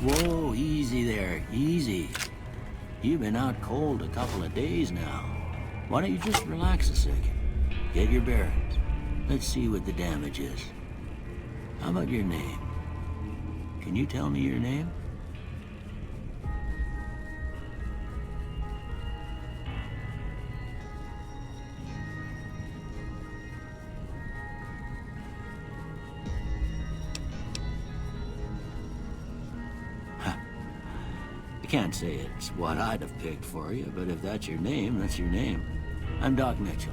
Whoa, easy there, easy. You've been out cold a couple of days now. Why don't you just relax a second? Get your bearings. Let's see what the damage is. How about your name? Can you tell me your name? I can't say it's what I'd have picked for you, but if that's your name, that's your name. I'm Doc Mitchell.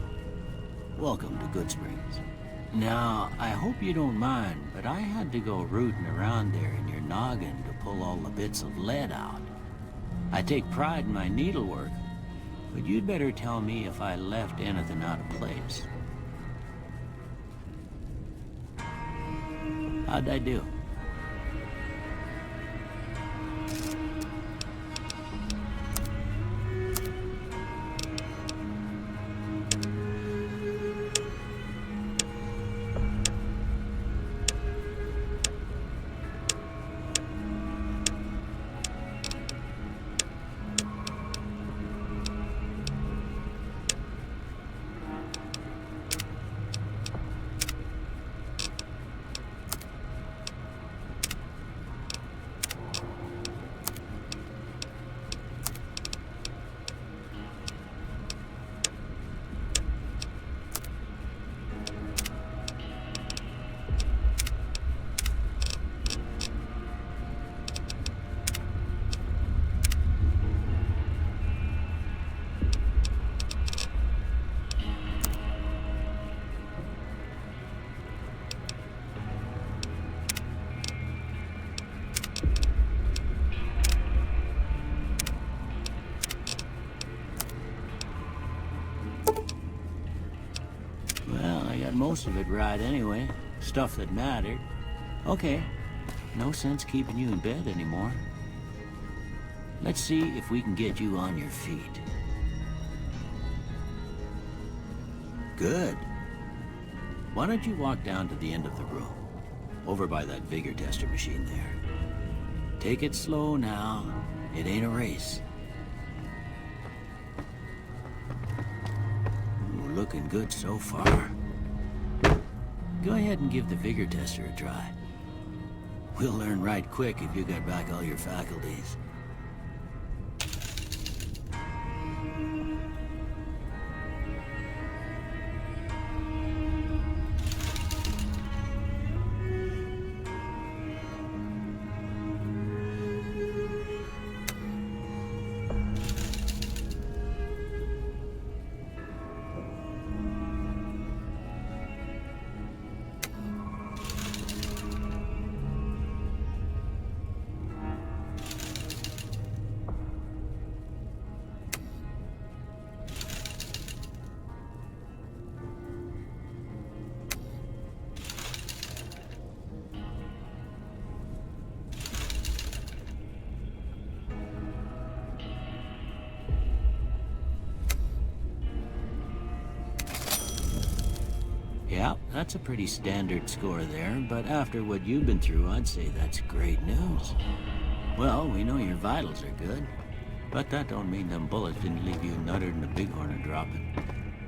Welcome to Goodsprings. Now, I hope you don't mind, but I had to go rooting around there in your noggin to pull all the bits of lead out. I take pride in my needlework, but you'd better tell me if I left anything out of place. How'd I do? Most of it right anyway. Stuff that mattered. Okay. No sense keeping you in bed anymore. Let's see if we can get you on your feet. Good. Why don't you walk down to the end of the room? Over by that vigor tester machine there. Take it slow now. It ain't a race. Ooh, looking good so far. Go ahead and give the vigor tester a try. We'll learn right quick if you got back all your faculties. Yeah, that's a pretty standard score there, but after what you've been through, I'd say that's great news. Well, we know your vitals are good, but that don't mean them bullets didn't leave you nuttered and the bighorn are dropping.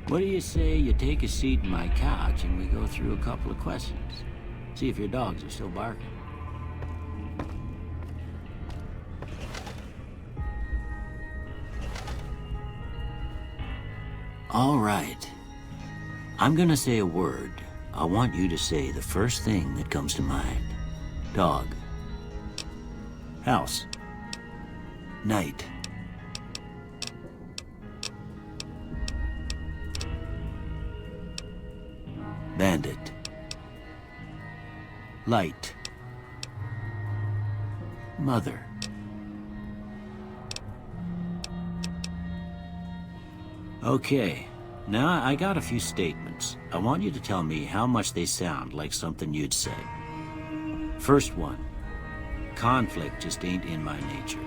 What do you say you take a seat in my couch and we go through a couple of questions? See if your dogs are still barking. All right. I'm gonna say a word. I want you to say the first thing that comes to mind. Dog. House. Night. Bandit. Light. Mother. Okay. Now, I got a few statements. I want you to tell me how much they sound like something you'd say. First one. Conflict just ain't in my nature.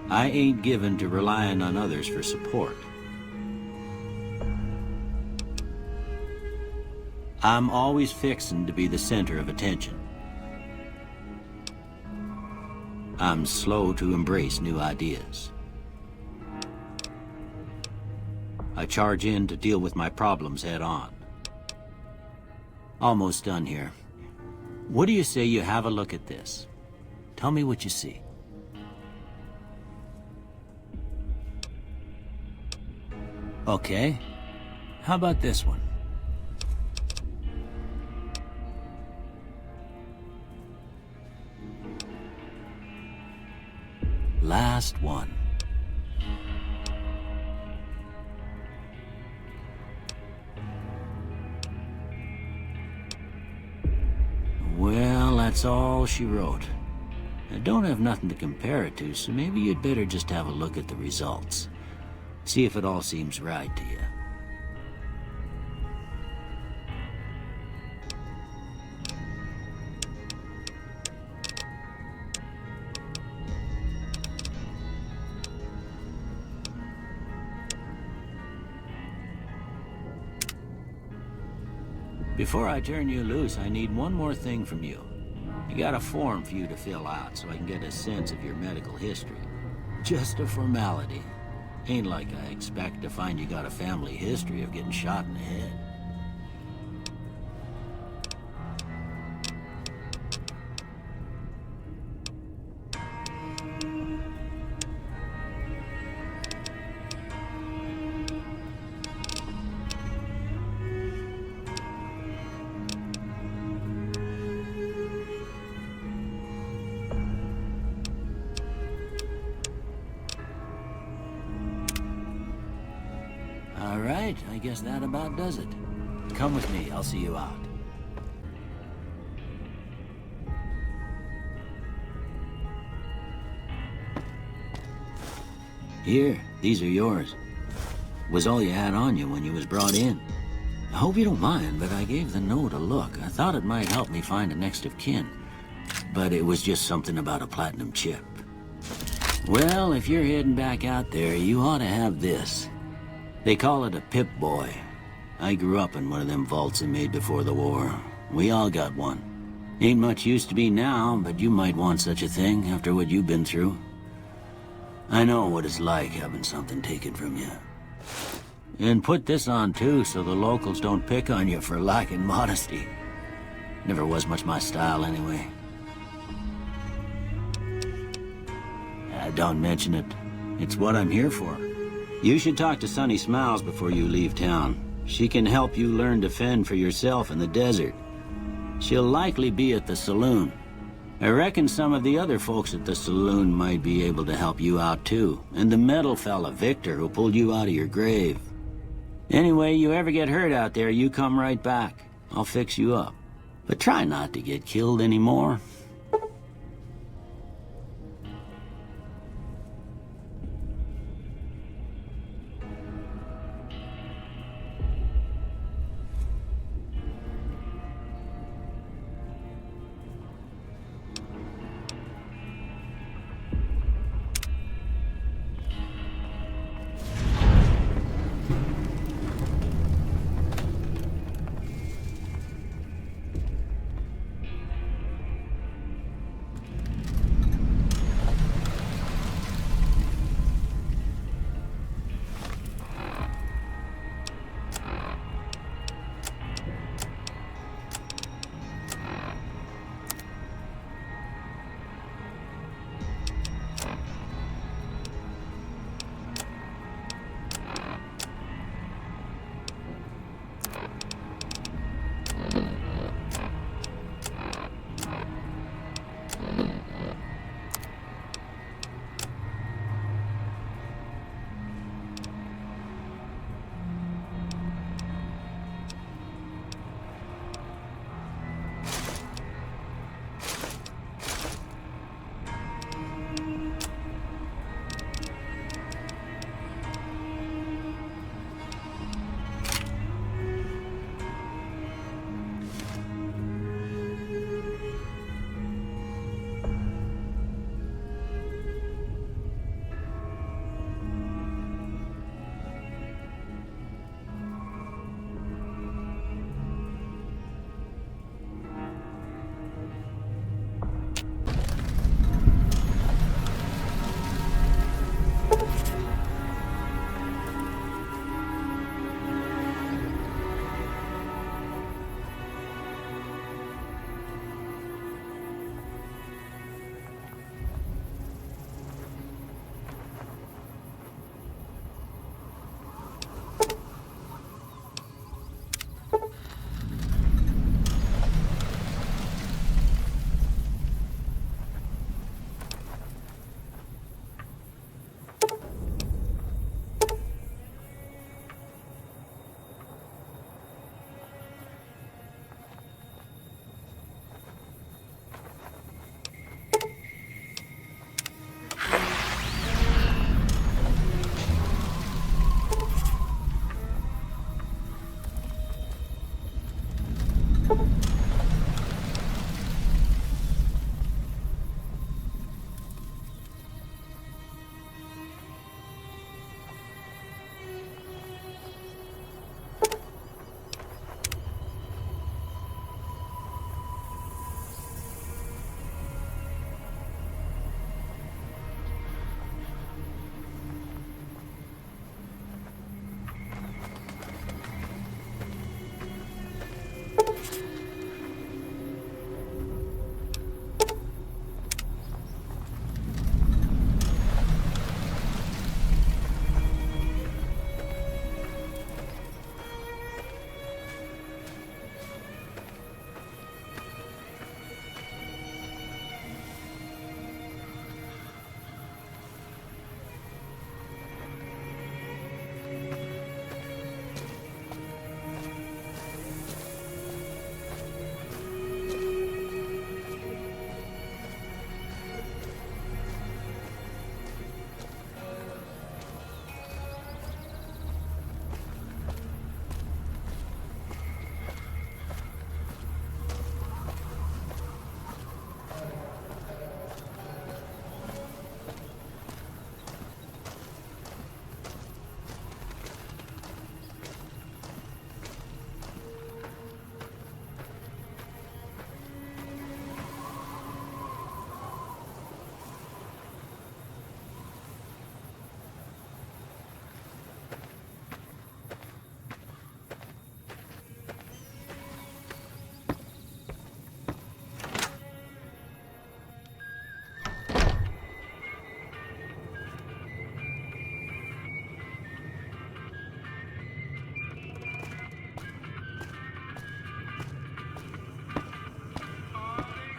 I ain't given to relying on others for support. I'm always fixin' to be the center of attention. I'm slow to embrace new ideas. I charge in to deal with my problems head on. Almost done here. What do you say you have a look at this? Tell me what you see. Okay. How about this one? Last one. Well, that's all she wrote. I don't have nothing to compare it to, so maybe you'd better just have a look at the results. See if it all seems right to you. Before I turn you loose, I need one more thing from you. I got a form for you to fill out so I can get a sense of your medical history. Just a formality. Ain't like I expect to find you got a family history of getting shot in the head. All right, I guess that about does it. Come with me, I'll see you out. Here, these are yours. Was all you had on you when you was brought in. I hope you don't mind, but I gave the note a look. I thought it might help me find a next of kin. But it was just something about a platinum chip. Well, if you're heading back out there, you ought to have this. They call it a Pip-Boy. I grew up in one of them vaults they made before the war. We all got one. Ain't much use to be now, but you might want such a thing after what you've been through. I know what it's like having something taken from you. And put this on too, so the locals don't pick on you for lacking modesty. Never was much my style anyway. Don't mention it. It's what I'm here for. You should talk to Sunny Smiles before you leave town. She can help you learn to fend for yourself in the desert. She'll likely be at the saloon. I reckon some of the other folks at the saloon might be able to help you out too. And the metal fella, Victor, who pulled you out of your grave. Anyway, you ever get hurt out there, you come right back. I'll fix you up. But try not to get killed anymore.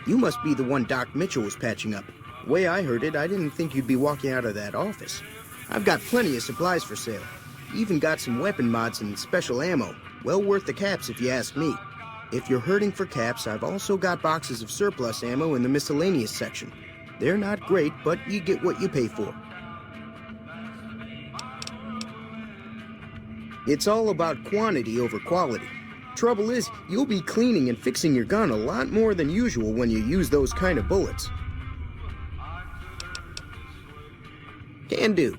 You must be the one Doc Mitchell was patching up. The way I heard it, I didn't think you'd be walking out of that office. I've got plenty of supplies for sale. Even got some weapon mods and special ammo. Well worth the caps if you ask me. If you're hurting for caps, I've also got boxes of surplus ammo in the miscellaneous section. They're not great, but you get what you pay for. It's all about quantity over quality. Trouble is, you'll be cleaning and fixing your gun a lot more than usual when you use those kind of bullets. Can do.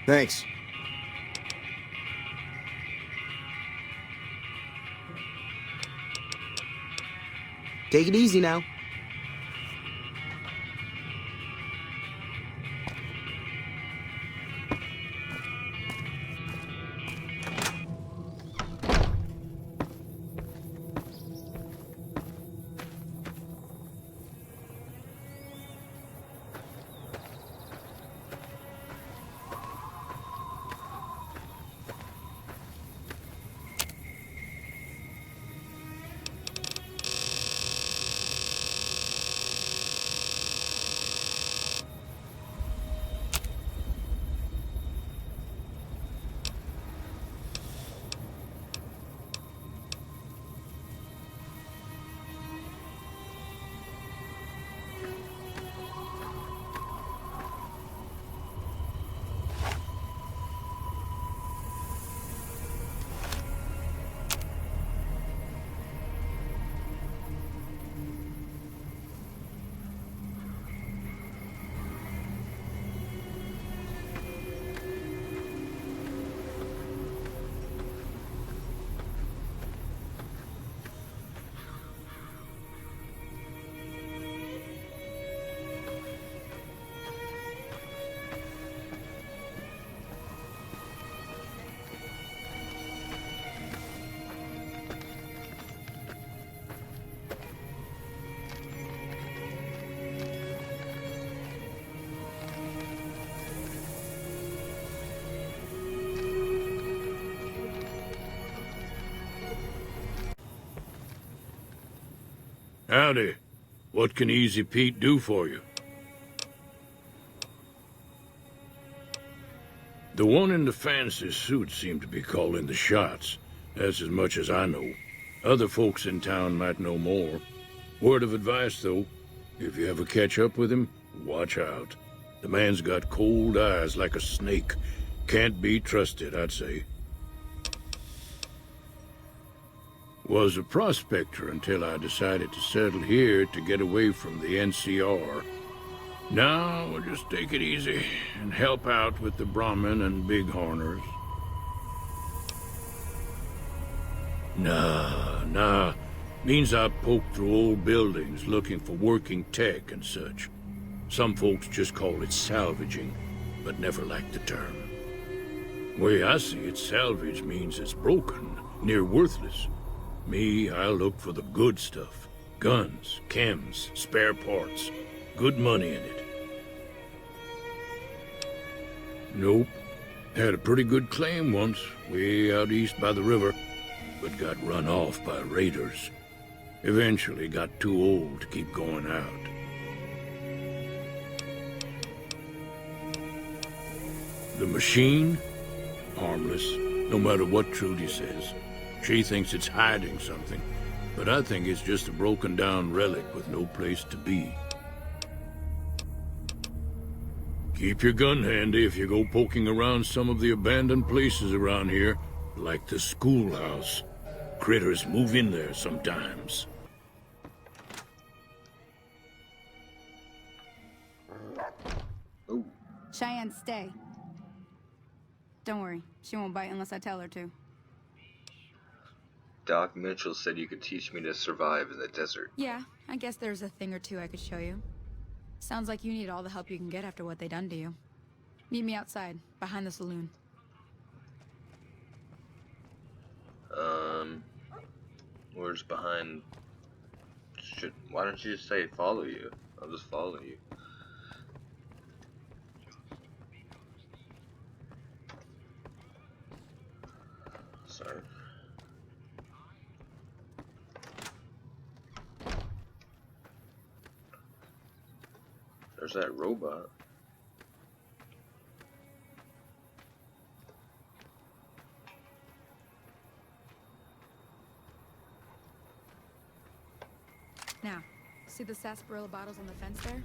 Thanks. Take it easy now. Howdy. What can Easy Pete do for you? The one in the fancy suit seemed to be calling the shots. That's as much as I know. Other folks in town might know more. Word of advice, though, if you ever catch up with him, watch out. The man's got cold eyes like a snake. Can't be trusted, I'd say. Was a prospector until I decided to settle here to get away from the NCR. Now we'll just take it easy and help out with the Brahmin and Bighorners. Nah. Means I poke through old buildings looking for working tech and such. Some folks just call it salvaging, but never liked the term. Way I see it, salvage means it's broken, near worthless. Me, I look for the good stuff. Guns, chems, spare parts. Good money in it. Nope. Had a pretty good claim once, way out east by the river, but got run off by raiders. Eventually got too old to keep going out. The machine? Harmless, no matter what Trudy says. She thinks it's hiding something, but I think it's just a broken-down relic with no place to be. Keep your gun handy if you go poking around some of the abandoned places around here, like the schoolhouse. Critters move in there sometimes. Oh. Cheyenne, stay. Don't worry, she won't bite unless I tell her to. Doc Mitchell said you could teach me to survive in the desert. Yeah, I guess there's a thing or two I could show you. Sounds like you need all the help you can get after what they done to you. Meet me outside, behind the saloon. Where's behind? Why don't you just say follow you? I'll just follow you. Sorry. There's that robot. Now, see the sarsaparilla bottles on the fence there?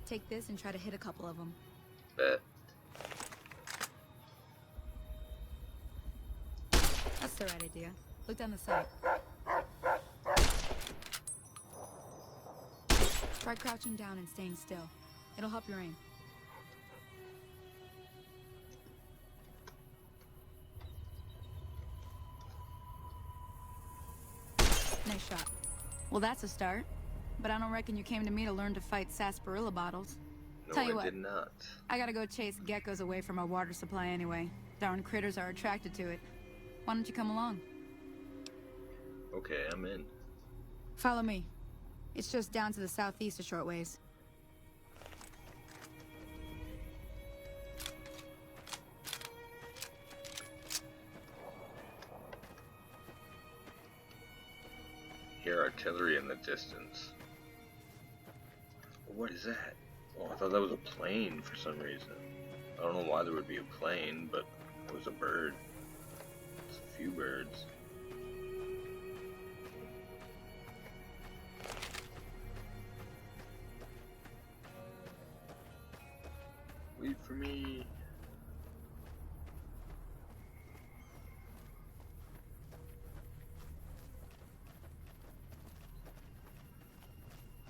Take this and try to hit a couple of them. Bet. That's the right idea. Look down the sight. Try crouching down and staying still. It'll help your aim. Well, that's a start. But I don't reckon you came to me to learn to fight sarsaparilla bottles. No, Tell you I what, did not. I gotta go chase geckos away from our water supply anyway. Darn critters are attracted to it. Why don't you come along? Okay, I'm in. Follow me. It's just down to the southeast a short ways. Hear artillery in the distance. What is that? Oh, I thought that was a plane for some reason. I don't know why there would be a plane, but it was a bird. It's a few birds. Wait for me.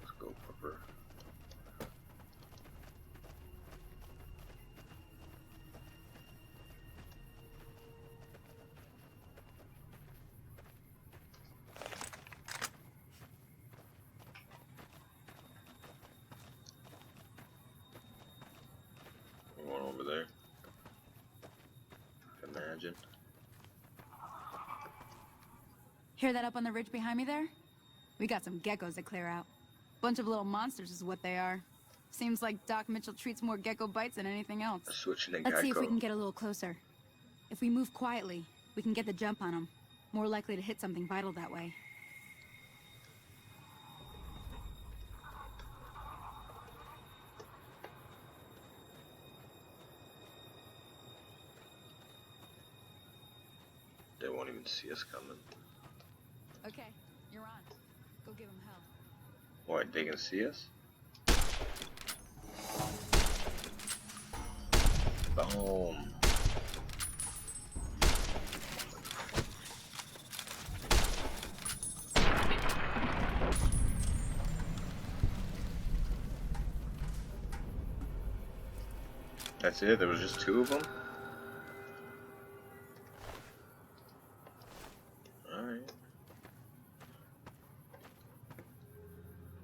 Let's go, Pupper. One over there. Imagine. Hear that up on the ridge behind me there? We got some geckos to clear out. Bunch of little monsters is what they are. Seems like Doc Mitchell treats more gecko bites than anything else. Switching to Let's see if we Geico. can get a little closer. If we move quietly, we can get the jump on them. More likely to hit something vital that way. They won't even see us coming. Okay, you're on. Go give them hell. What, they can see us? Boom. That's it? There was just two of them? Alright.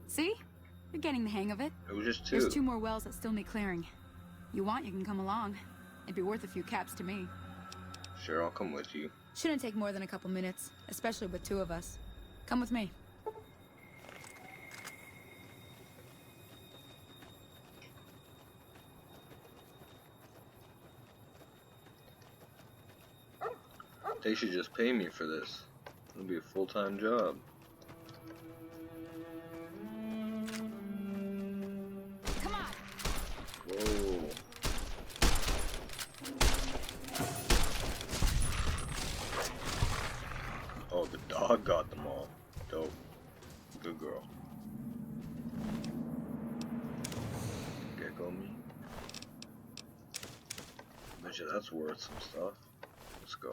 See? You're getting the hang of it. It was just two. There's two more wells that still need clearing. You want, you can come along. It'd be worth a few caps to me. Sure, I'll come with you. Shouldn't take more than a couple minutes, especially with two of us. Come with me. They should just pay me for this. It'll be a full-time job. Come on! Whoa. Oh, the dog got them all. Dope. Good girl. Gecko meat. Bet you that's worth some stuff. Let's go.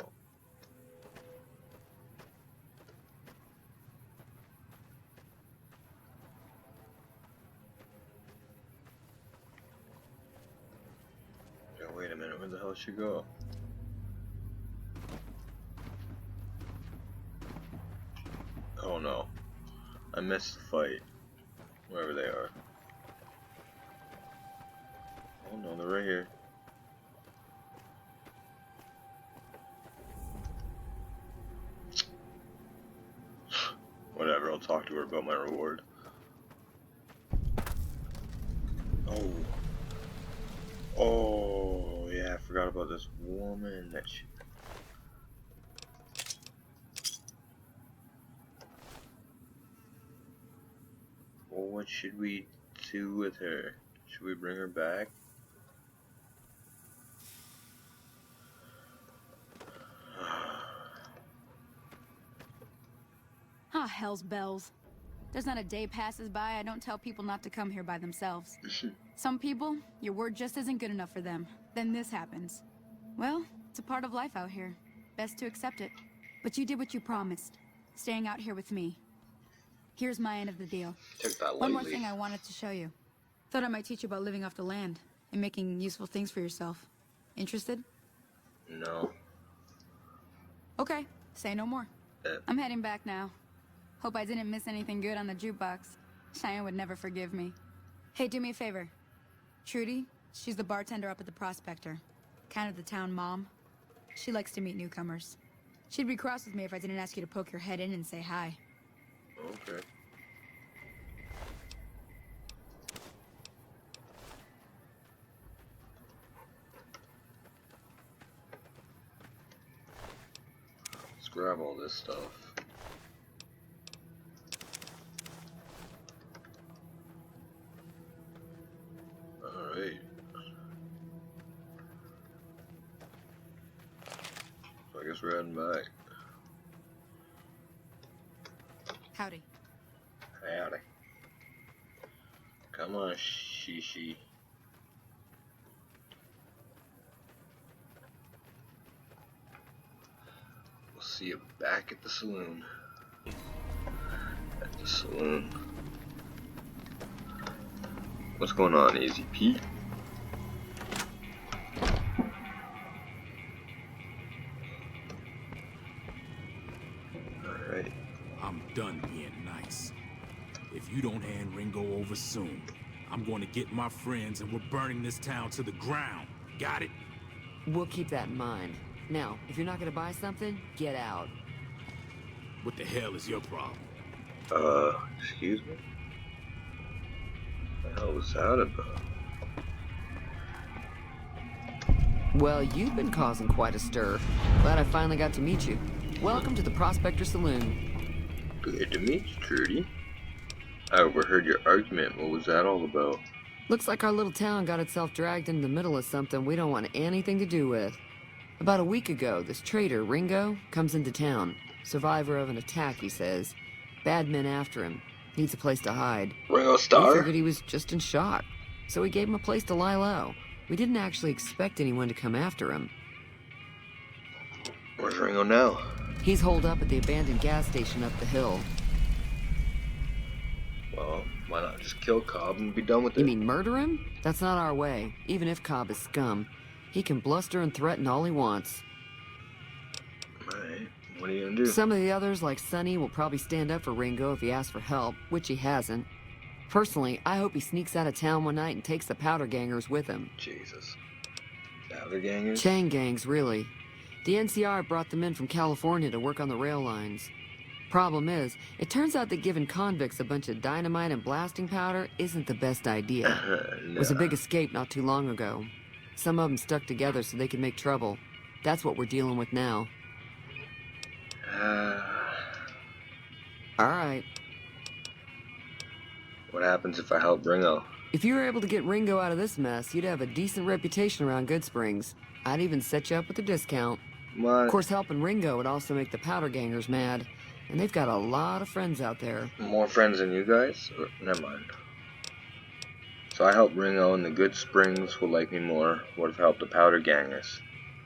Yeah, wait a minute, where the hell did she go? Oh no. I missed the fight. Wherever they are. Oh no, they're right here. Whatever, I'll talk to her about my reward. Oh. Oh, yeah, I forgot about this woman that she... Well, what should we do with her? Should we bring her back? Ah, hell's bells. There's not a day passes by I don't tell people not to come here by themselves. Some people, your word just isn't good enough for them. Then this happens. Well, it's a part of life out here. Best to accept it. But you did what you promised. Staying out here with me. Here's my end of the deal. Took that One more lightly. thing I wanted to show you. Thought I might teach you about living off the land and making useful things for yourself. Interested? No. Okay, say no more. I'm heading back now. Hope I didn't miss anything good on the jukebox. Cheyenne would never forgive me. Hey, do me a favor. Trudy, she's the bartender up at the Prospector. Kind of the town mom. She likes to meet newcomers. She'd be cross with me if I didn't ask you to poke your head in and say hi. Okay. Let's grab all this stuff. Alright. So I guess we're heading back. Howdy. Howdy. Come on, Shishi. We'll see you back at the saloon. At the saloon. What's going on, Easy Pete? Alright. I'm done being nice. If you don't hand Ringo over soon, I'm going to get my friends and we're burning this town to the ground. Got it? We'll keep that in mind. Now, if you're not gonna buy something, get out. What the hell is your problem? Excuse me? What the hell was that about? Well, you've been causing quite a stir. Glad I finally got to meet you. Welcome to the Prospector Saloon. Good to meet you, Trudy. I overheard your argument. What was that all about? Looks like our little town got itself dragged into the middle of something we don't want anything to do with. About a week ago, this traitor, Ringo, comes into town. Survivor of an attack, he says. Bad men after him. Needs a place to hide. Ringo We Starr? figured he was just in shock. So we gave him a place to lie low. We didn't actually expect anyone to come after him. Where's Ringo now? He's holed up at the abandoned gas station up the hill. Well, why not just kill Cobb and be done with it? You mean murder him? That's not our way. Even if Cobb is scum, he can bluster and threaten all he wants. Alright, what are you gonna do? Some of the others, like Sonny, will probably stand up for Ringo if he asks for help, which he hasn't. Personally, I hope he sneaks out of town one night and takes the powder gangers with him. Jesus. Powder gangers? Chain gangs, really. The NCR brought them in from California to work on the rail lines. Problem is, it turns out that giving convicts a bunch of dynamite and blasting powder isn't the best idea. It was a big escape not too long ago. Some of them stuck together so they could make trouble. That's what we're dealing with now. All right. What happens if I help Ringo? If you were able to get Ringo out of this mess, you'd have a decent reputation around Goodsprings. I'd even set you up with a discount. What? Of course, helping Ringo would also make the powder gangers mad. And they've got a lot of friends out there. More friends than you guys? Or, never mind. So I help Ringo and the Goodsprings will like me more. What if I help the powder gangers?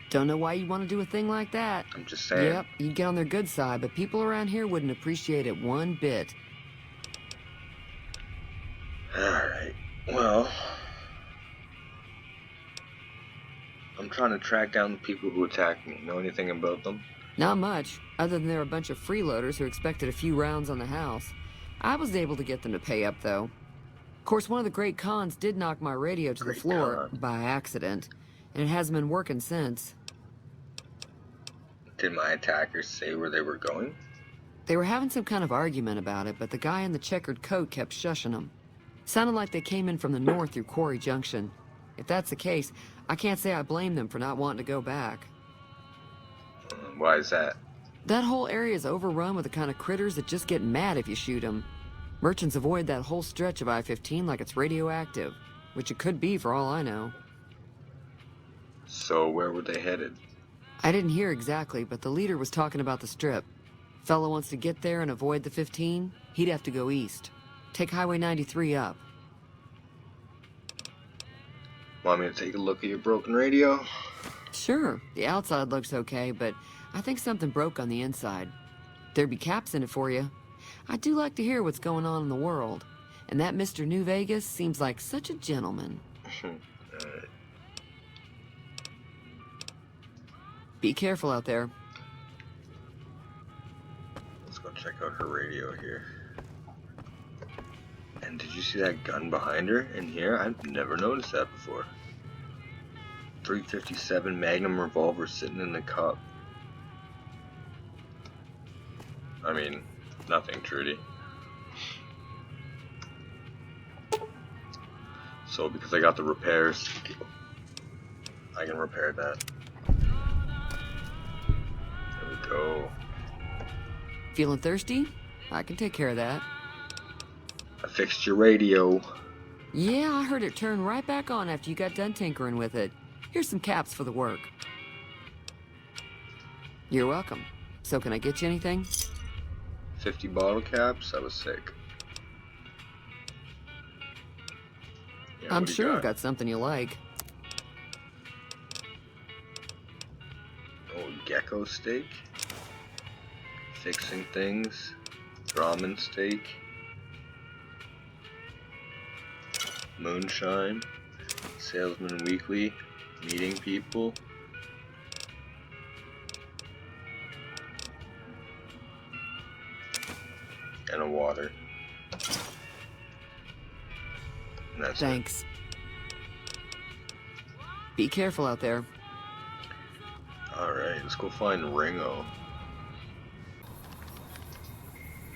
Don't know why you'd want to do a thing like that. I'm just saying. Yep, you'd get on their good side, but people around here wouldn't appreciate it one bit. Alright. Well, I'm trying to track down the people who attacked me. Know anything about them? Not much, other than they're a bunch of freeloaders who expected a few rounds on the house. I was able to get them to pay up, though. Of course, one of the great cons did knock my radio to the floor by accident, and it hasn't been working since. Did my attackers say where they were going? They were having some kind of argument about it, but the guy in the checkered coat kept shushing them. Sounded like they came in from the north through Quarry Junction. If that's the case, I can't say I blame them for not wanting to go back. Why is that? That whole area is overrun with the kind of critters that just get mad if you shoot them. Merchants avoid that whole stretch of I-15 like it's radioactive, which it could be for all I know. So where were they headed? I didn't hear exactly, but the leader was talking about the strip. Fella wants to get there and avoid the 15, he'd have to go east. Take Highway 93 up. Want me to take a look at your broken radio? Sure, the outside looks okay, but I think something broke on the inside. There'd be caps in it for you. I do like to hear what's going on in the world. And that Mr. New Vegas seems like such a gentleman. Be careful out there. Let's go check out her radio here. And did you see that gun behind her in here? I've never noticed that before. 357 Magnum revolver sitting in the cup. I mean, nothing, Trudy. So because I got the repairs, I can repair that. There we go. Feeling thirsty? I can take care of that. I fixed your radio. Yeah, I heard it turn right back on after you got done tinkering with it. Here's some caps for the work. You're welcome. So can I get you anything? 50 bottle caps? That was sick. Yeah, I'm sure I've got something you like. Oh, gecko steak. Fixing things. Ramen steak. Moonshine. Salesman Weekly. Meeting people. And a water. And that's Thanks. Be careful out there. Alright, let's go find Ringo.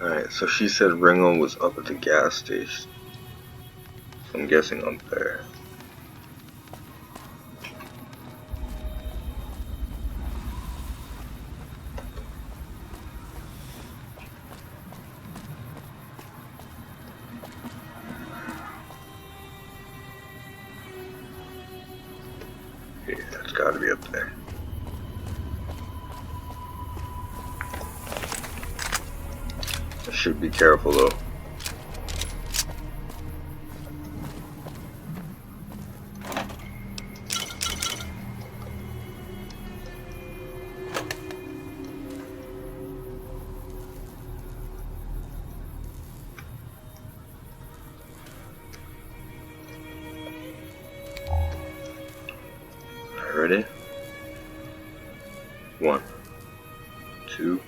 Alright, so she said Ringo was up at the gas station. So I'm guessing up there. Okay, that's gotta be up there. I should be careful though. Ready? 1, 2.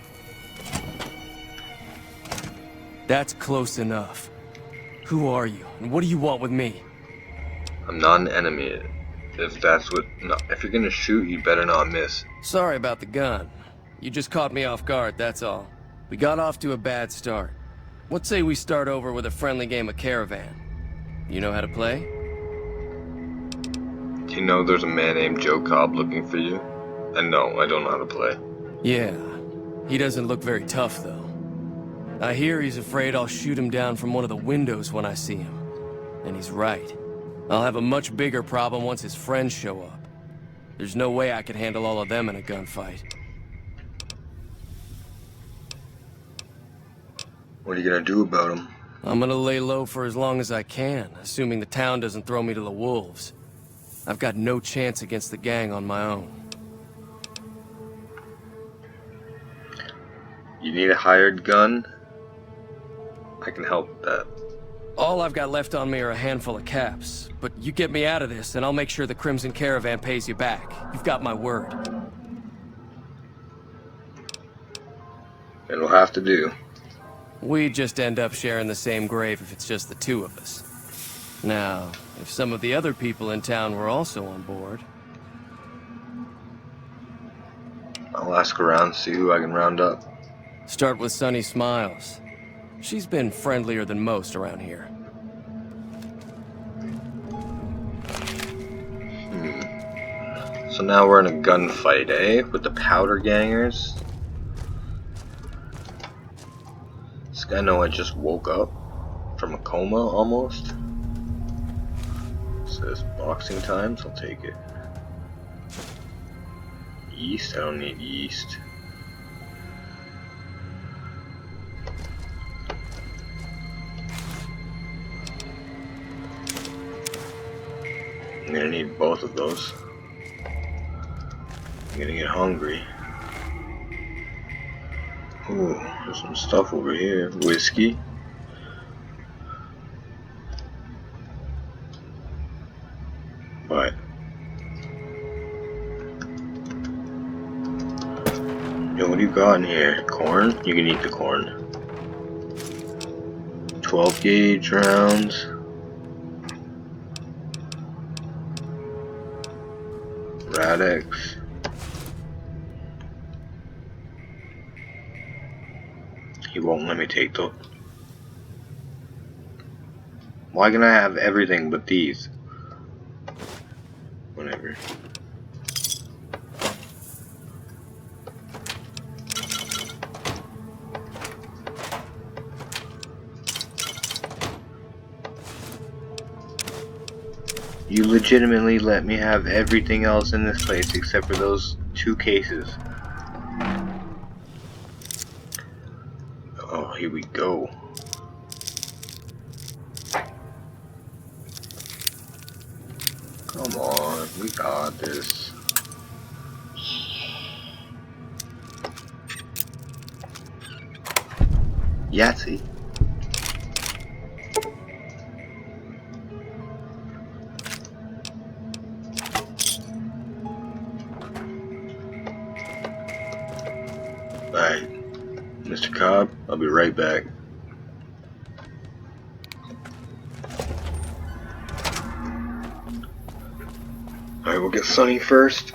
That's close enough. Who are you, and what do you want with me? I'm not an enemy. If that's what... No, if you're gonna shoot, you better not miss. Sorry about the gun. You just caught me off guard, that's all. We got off to a bad start. What say we start over with a friendly game of Caravan? You know how to play? You know there's a man named Joe Cobb looking for you? And no, I don't know how to play. Yeah. He doesn't look very tough, though. I hear he's afraid I'll shoot him down from one of the windows when I see him. And he's right. I'll have a much bigger problem once his friends show up. There's no way I could handle all of them in a gunfight. What are you gonna do about him? I'm gonna lay low for as long as I can, assuming the town doesn't throw me to the wolves. I've got no chance against the gang on my own. You need a hired gun? I can help with that. All I've got left on me are a handful of caps, but you get me out of this and I'll make sure the Crimson Caravan pays you back. You've got my word. It'll have to do. We just end up sharing the same grave if it's just the two of us. Now, if some of the other people in town were also on board... I'll ask around, see who I can round up. Start with Sunny Smiles. She's been friendlier than most around here. So now we're in a gunfight, eh? With the powder gangers? This guy know I just woke up from a coma, almost. It says boxing times, I'll take it. Yeast? I don't need yeast. I'm gonna need both of those. I'm gonna get hungry. Ooh, there's some stuff over here. Whiskey. But yo, what do you got in here? Corn? You can eat the corn. 12 gauge rounds. Radix. He won't let me take those. Why can I have everything but these? Whatever. You legitimately let me have everything else in this place except for those 2 cases. Oh, here we go. Come on, we got this. Yahtzee. Alright, Mr. Cobb, I'll be right back. Alright, we'll get Sonny first.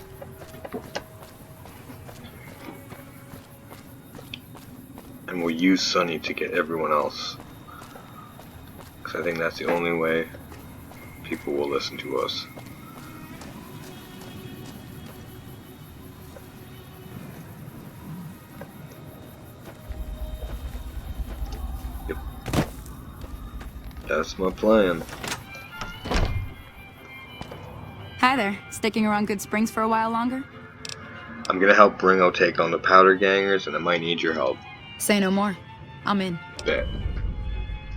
And we'll use Sonny to get everyone else. Because I think that's the only way people will listen to us. Yep. That's my plan. Hi there. Sticking around Goodsprings for a while longer? I'm gonna help Ringo take on the powder gangers, and I might need your help. Say no more. I'm in. Bet.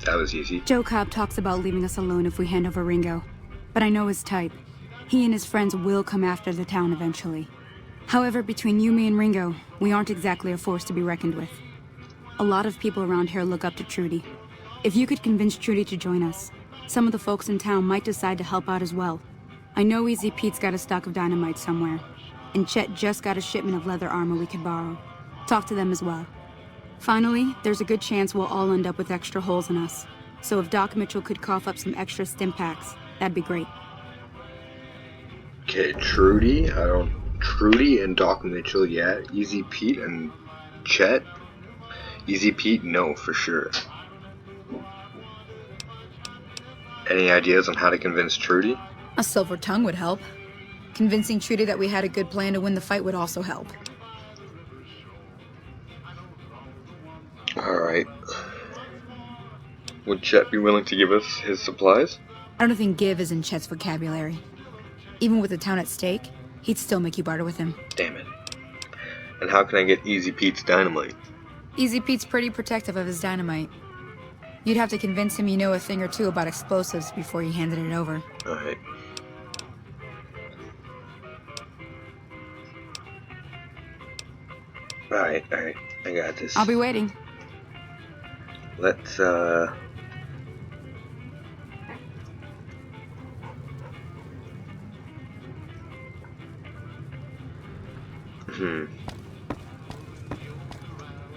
That was easy. Joe Cobb talks about leaving us alone if we hand over Ringo. But I know his type. He and his friends will come after the town eventually. However, between you, me, and Ringo, we aren't exactly a force to be reckoned with. A lot of people around here look up to Trudy. If you could convince Trudy to join us, some of the folks in town might decide to help out as well. I know Easy Pete's got a stock of dynamite somewhere, and Chet just got a shipment of leather armor we could borrow. Talk to them as well. Finally, there's a good chance we'll all end up with extra holes in us. So if Doc Mitchell could cough up some extra stim packs, that'd be great. Okay, Trudy and Doc Mitchell, yeah. Easy Pete and Chet. Easy Pete, no, for sure. Any ideas on how to convince Trudy? A silver tongue would help. Convincing Trudy that we had a good plan to win the fight would also help. Alright. Would Chet be willing to give us his supplies? I don't think give is in Chet's vocabulary. Even with the town at stake, he'd still make you barter with him. Damn it. And how can I get Easy Pete's dynamite? Easy Pete's pretty protective of his dynamite. You'd have to convince him you know a thing or two about explosives before you handed it over. Alright. Alright, I got this. I'll be waiting. Let's,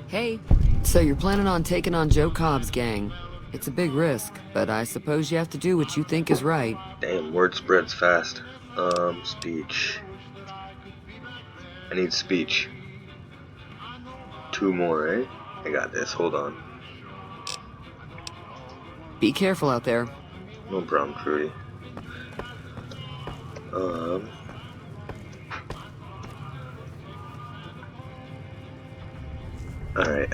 Hey, so you're planning on taking on Joe Cobb's gang. It's a big risk, but I suppose you have to do what you think is right. Damn, word spreads fast. Speech. I need speech. 2 more, eh? I got this, hold on. Be careful out there. No problem, Trudy. Alright.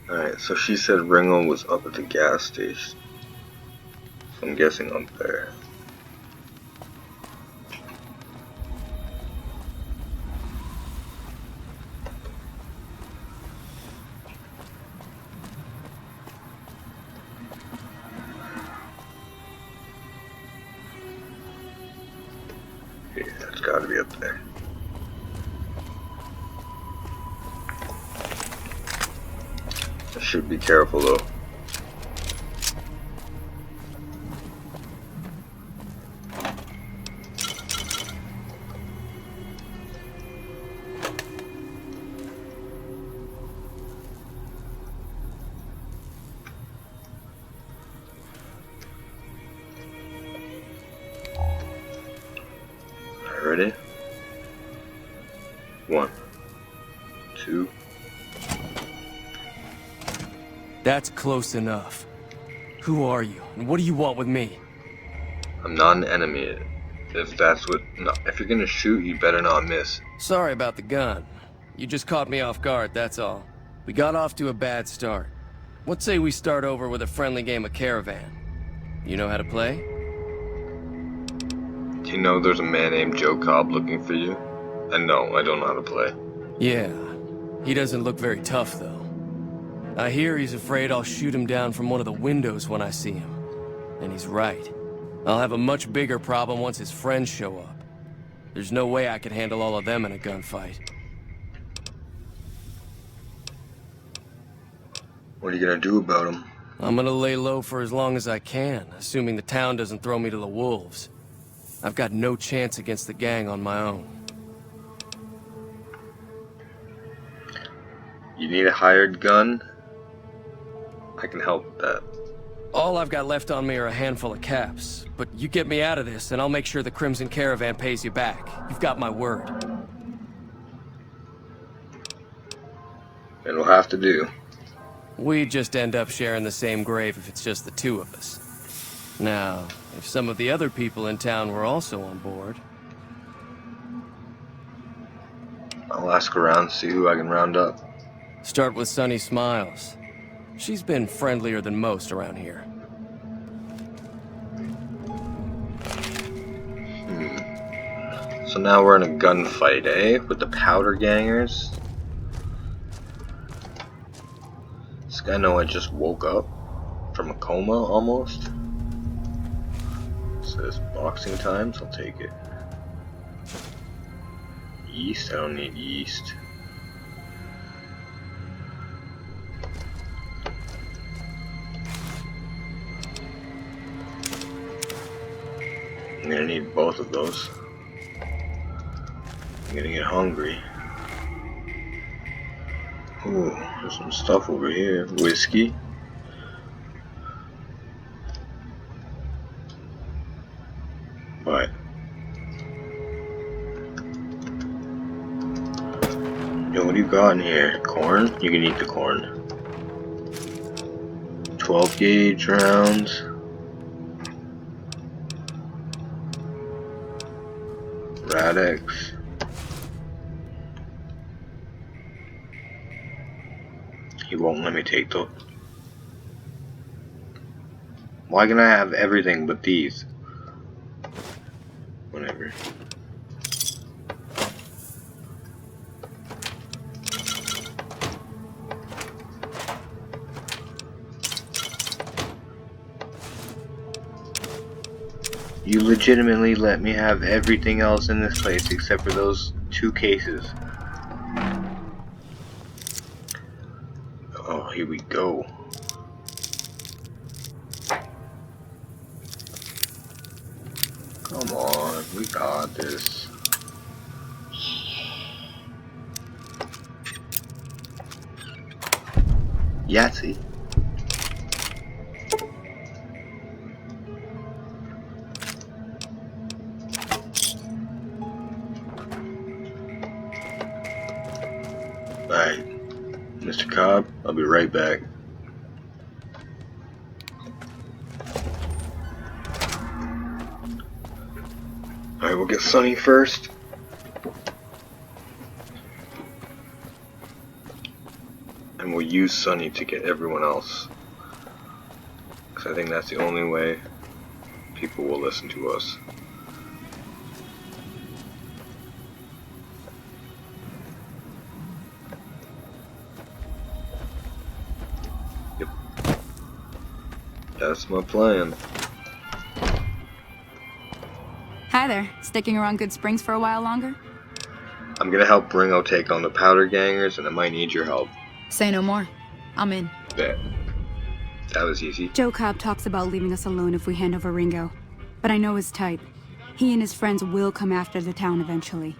Alright, so she said Ringo was up at the gas station. So I'm guessing up there. Yeah, it's gotta be up there. I should be careful though. Ready? 1, 2. That's close enough. Who are you, and what do you want with me? I'm not an enemy. If that's what... No, if you're gonna shoot, you better not miss. Sorry about the gun. You just caught me off guard, that's all. We got off to a bad start. What say we start over with a friendly game of Caravan? You know how to play? Do you know there's a man named Joe Cobb looking for you? And no, I don't know how to play. Yeah. He doesn't look very tough, though. I hear he's afraid I'll shoot him down from one of the windows when I see him. And he's right. I'll have a much bigger problem once his friends show up. There's no way I could handle all of them in a gunfight. What are you gonna do about him? I'm gonna lay low for as long as I can, assuming the town doesn't throw me to the wolves. I've got no chance against the gang on my own. You need a hired gun? I can help with that. All I've got left on me are a handful of caps, but you get me out of this and I'll make sure the Crimson Caravan pays you back. You've got my word. And we'll have to do. We just end up sharing the same grave if it's just the two of us. Now, if some of the other people in town were also on board... I'll ask around, see who I can round up. Start with Sunny Smiles. She's been friendlier than most around here. So now we're in a gunfight, eh? With the powder gangers? This guy know I just woke up from a coma, almost. It says boxing times, I'll take it. Yeast? I don't need yeast. I'm gonna need both of those. I'm gonna get hungry. Ooh, there's some stuff over here. Whiskey. What? Yo, what do you got in here? Corn? You can eat the corn. 12 gauge rounds. Radix. He won't let me take those. Why can I have everything but these? Whatever. You legitimately let me have everything else in this place except for those 2 cases. Oh, here we go. Come on, we got this. Yahtzee. Alright, Mr. Cobb, I'll be right back. Alright, we'll get Sunny first. And we'll use Sunny to get everyone else. Because I think that's the only way people will listen to us. That's my plan. Hi there. Sticking around Goodsprings for a while longer? I'm gonna help Ringo take on the powder gangers, and I might need your help. Say no more. I'm in. Bet. That was easy. Joe Cobb talks about leaving us alone if we hand over Ringo. But I know his type. He and his friends will come after the town eventually.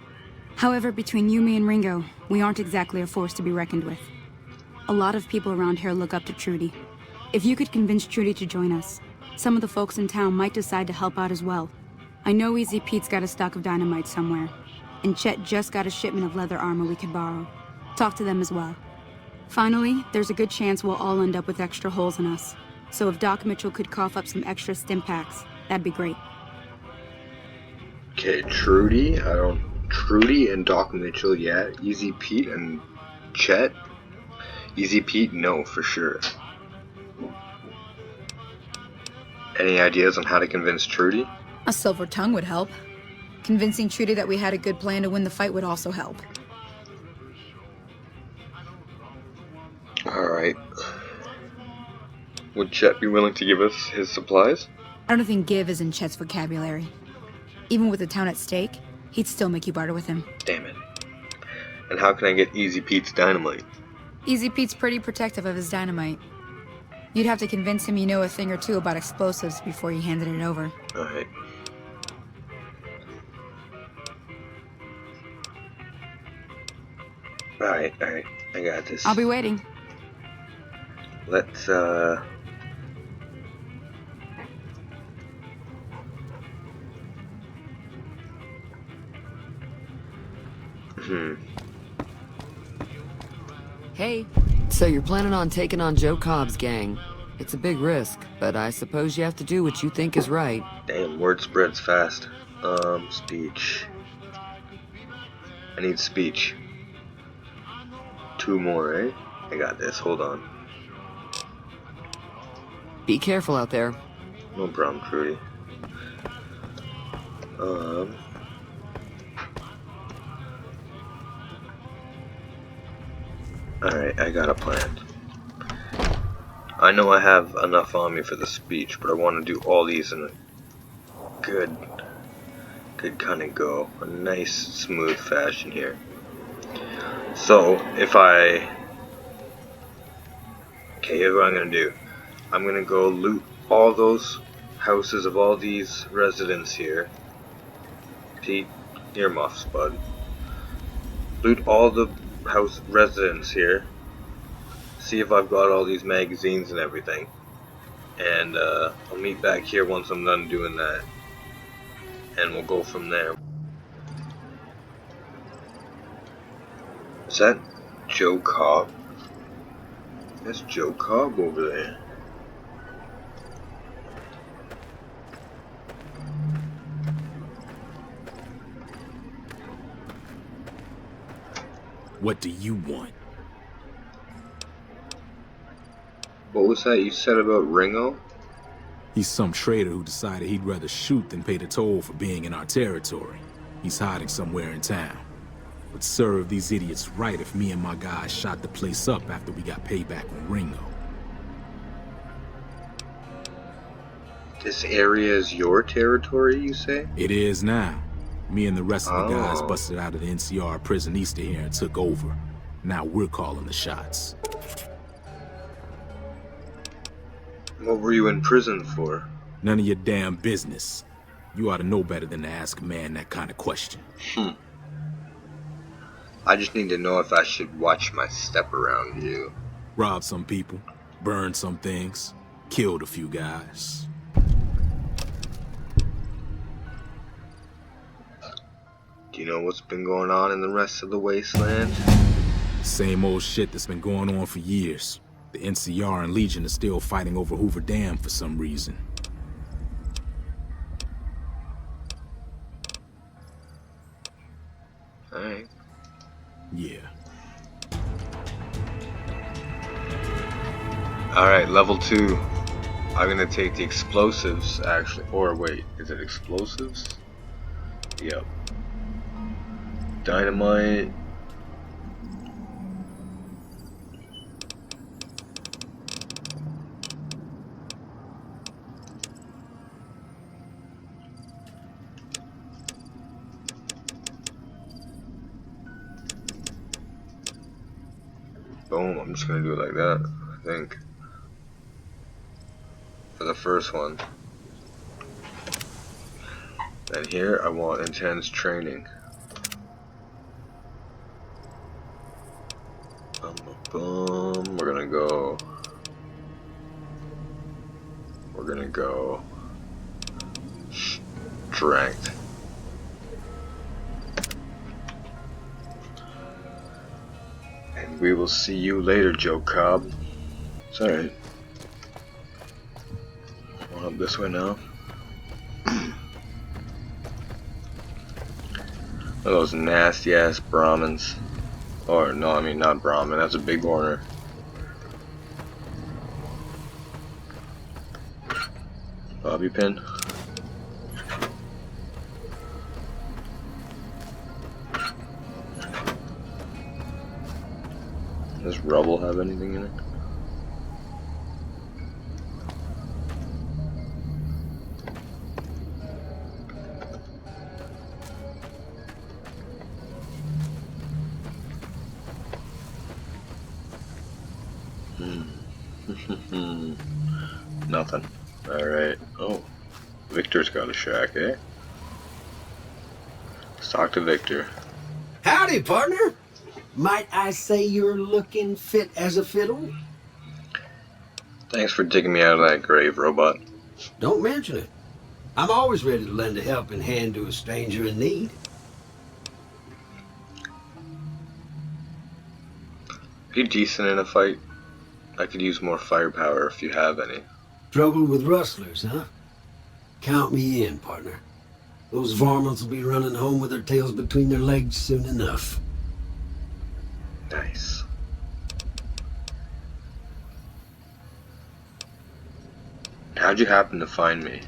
However, between you, me, and Ringo, we aren't exactly a force to be reckoned with. A lot of people around here look up to Trudy. If you could convince Trudy to join us, some of the folks in town might decide to help out as well. I know Easy Pete's got a stock of dynamite somewhere, and Chet just got a shipment of leather armor we could borrow. Talk to them as well. Finally, there's a good chance we'll all end up with extra holes in us. So if Doc Mitchell could cough up some extra stim packs, that'd be great. Okay, Trudy and Doc Mitchell, yeah. Easy Pete and Chet. Easy Pete, no, for sure. Any ideas on how to convince Trudy? A silver tongue would help. Convincing Trudy that we had a good plan to win the fight would also help. Alright. Would Chet be willing to give us his supplies? I don't think give is in Chet's vocabulary. Even with the town at stake, he'd still make you barter with him. Damn it. And how can I get Easy Pete's dynamite? Easy Pete's pretty protective of his dynamite. You'd have to convince him you know a thing or two about explosives before you handed it over. Alright. Alright, I got this. I'll be waiting. Let's, Hey, so you're planning on taking on Joe Cobb's gang. It's a big risk, but I suppose you have to do what you think is right. Damn, word spreads fast. Speech. I need speech. 2 more, eh? I got this, hold on. Be careful out there. No problem, Trudy. Alright, I got a plan. I know I have enough on me for the speech, but I want to do all these in a good kind of go. A nice, smooth fashion here. So, okay, here's what I'm going to do. I'm going to go loot all those houses of all these residents here. Pete, earmuffs, bud. Loot all the house residents here. See if I've got all these magazines and everything. And I'll meet back here once I'm done doing that. And we'll go from there. Is that Joe Cobb? That's Joe Cobb over there. What do you want? What was that you said about Ringo? He's some traitor who decided he'd rather shoot than pay the toll for being in our territory. He's hiding somewhere in town. Would serve these idiots right if me and my guys shot the place up after we got payback on Ringo. This area is your territory, you say? It is now. Me and the rest of the guys busted out of the NCR prison east of here and took over. Now we're calling the shots. What were you in prison for? None of your damn business. You ought to know better than to ask a man that kind of question. I just need to know if I should watch my step around you. Robbed some people, burned some things, killed a few guys. Do you know what's been going on in the rest of the wasteland? Same old shit that's been going on for years. The NCR and Legion are still fighting over Hoover Dam for some reason. Alright. Yeah. Alright, level 2. I'm gonna take the explosives, actually. Or wait, is it explosives? Yep. Dynamite. Boom, I'm just gonna do it like that, I think. For the first one. And here I want intense training. Boom, we're gonna go extract. And we will see you later, Joe Cobb. It's alright. Going up this way now. Those nasty ass Brahmins. Or no, I mean not Brahmin, that's a big order. Bobby pin. Does rubble have anything in it? Nothing. Alright. Oh. Victor's got a shack, eh? Let's talk to Victor. Howdy, partner. Might I say you're looking fit as a fiddle? Thanks for digging me out of that grave, robot. Don't mention it. I'm always ready to lend a helping hand to a stranger in need. Are you decent in a fight? I could use more firepower if you have any. Trouble with rustlers, huh? Count me in, partner. Those varmints will be running home with their tails between their legs soon enough. Nice. How'd you happen to find me?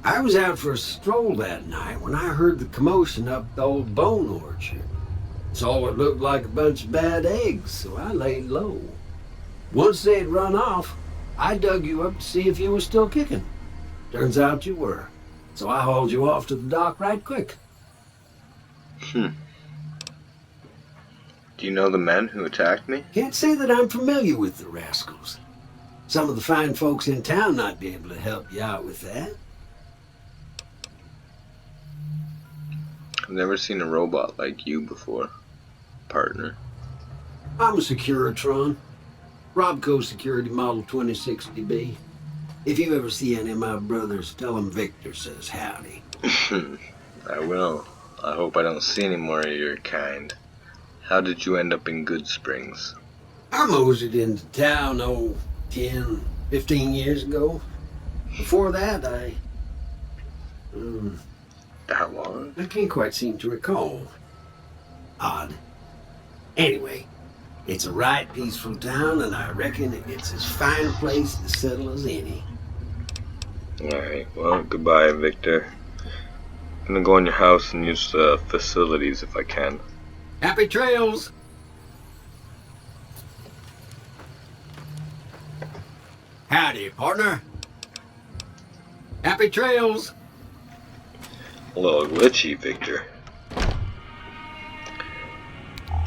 I was out for a stroll that night when I heard the commotion up the old bone orchard. Saw what looked like a bunch of bad eggs, so I laid low. Once they'd run off, I dug you up to see if you were still kicking. Turns out you were, so I hauled you off to the dock right quick. Do you know the men who attacked me? Can't say that I'm familiar with the rascals. Some of the fine folks in town might be able to help you out with that. I've never seen a robot like you before, partner. I'm a Securitron. Robco Security Model 2060B. If you ever see any of my brothers, tell them Victor says howdy. I will. I hope I don't see any more of your kind. How did you end up in Goodsprings? I moseyed into town, 10, 15 years ago. Before that, That long? I can't quite seem to recall. Odd. Anyway, it's a right peaceful town, and I reckon it's as fine a place to settle as any. Alright, well, goodbye, Victor. I'm gonna go in your house and use the facilities if I can. Happy trails! Howdy, partner. Happy trails! A little glitchy, Victor.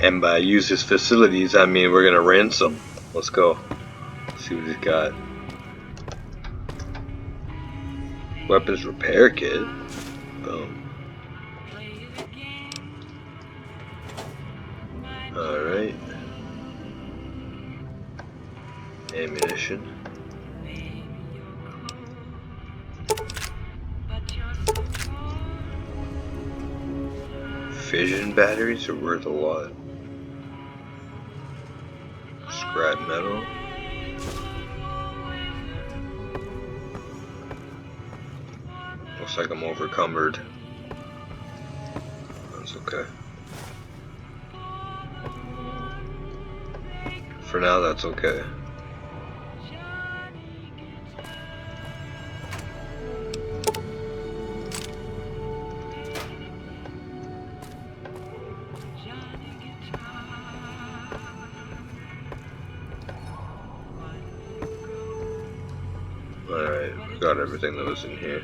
And by use his facilities, I mean we're gonna ransom. Let's go. See what he's got. Weapons repair kit. Boom. Alright. Ammunition. Fission batteries are worth a lot. Scrap metal. Looks like I'm overcumbered. That's okay. For now, that's okay. Alright, got everything that was in here.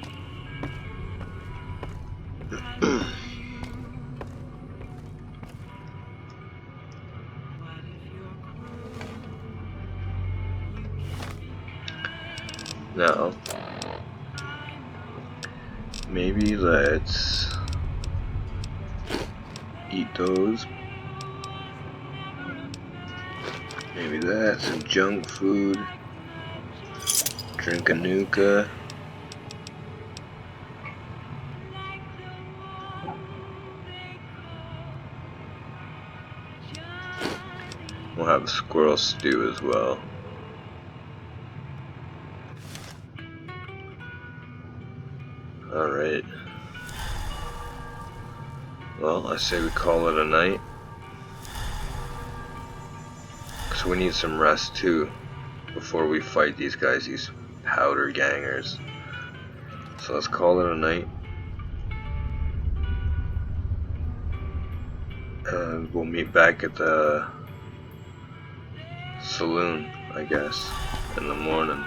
Now, maybe let's eat those. Maybe that, some junk food. Drink a Nuka. have squirrel stew as well. Alright. Well, I say we call it a night. Because we need some rest too before we fight these guys, these powder gangers. So let's call it a night. And we'll meet back at the saloon, I guess, in the morning.